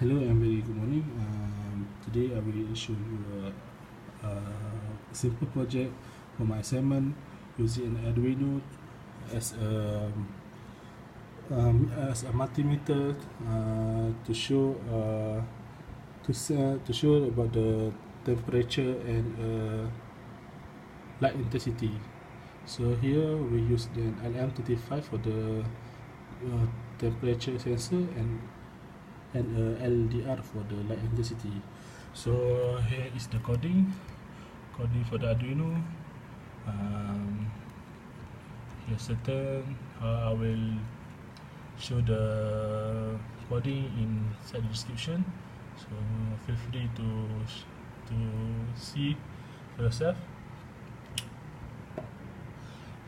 Hello and very good morning. Today I will show you a simple project for my assignment using an arduino as a multimeter to show to show about the temperature and light intensity. So here we use the LM35 for the temperature sensor and LDR for the light intensity. So here is the coding for the Arduino. Here certain I will show the coding inside the description, so feel free to see for yourself.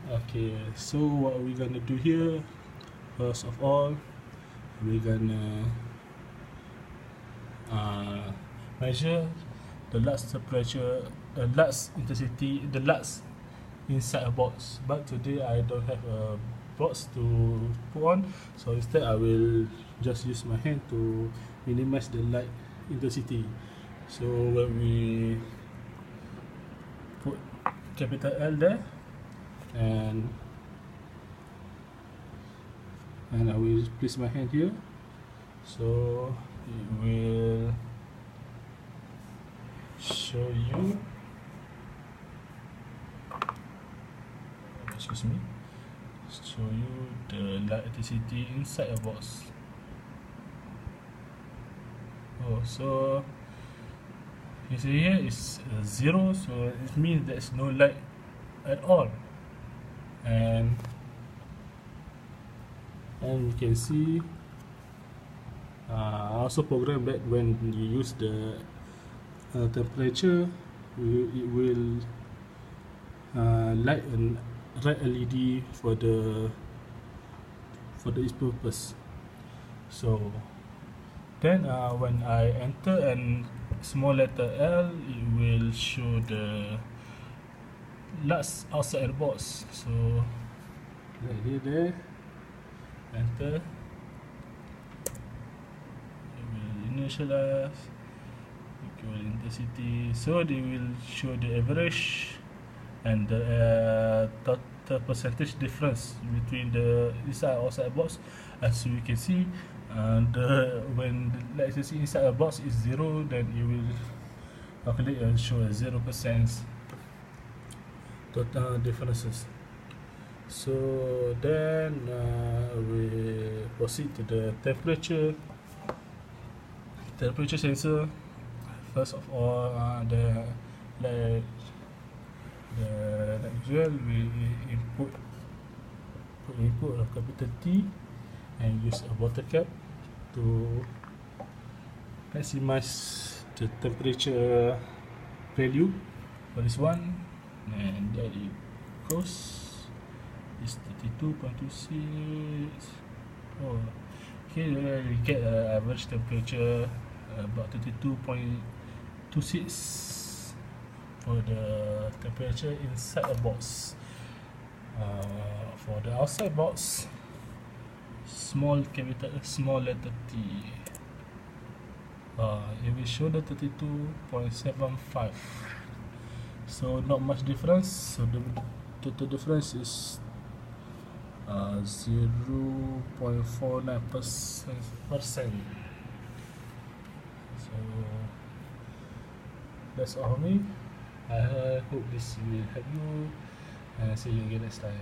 Okay, so what we're gonna do here, first of all, we're gonna measure the lux temperature, the lux intensity, the lux inside a box. But today I don't have a box to put on, so instead I will just use my hand to minimize the light intensity. So when we put capital L there, and I will place my hand here, so it will show you, show you the light intensity inside a box. Oh, so you see here is 0, so it means there's no light at all, and you can see I also programmed that when you use the temperature, it will light a red LED for its purpose. So then when I enter a small letter L, it will show the lux outside the box. So right here, there, enter, it will initialize, equal intensity, so they will show the average and the total percentage difference between the inside and outside box. As you can see, when the light intensity inside a box is 0, then it will calculate and show a 0% total differences. So then we proceed to the temperature sensor. First of all, the usual, we input a capital T and use a bottle cap to maximize the temperature value for this one, and there it goes. It's 32.26. Oh, here we get average temperature about 32.26 for the temperature inside a box. For the outside box, small letter T, it will show the 32.75. so not much difference. So the total difference is 0.49%. So that's all for me. I hope this will help you, and see you again next time.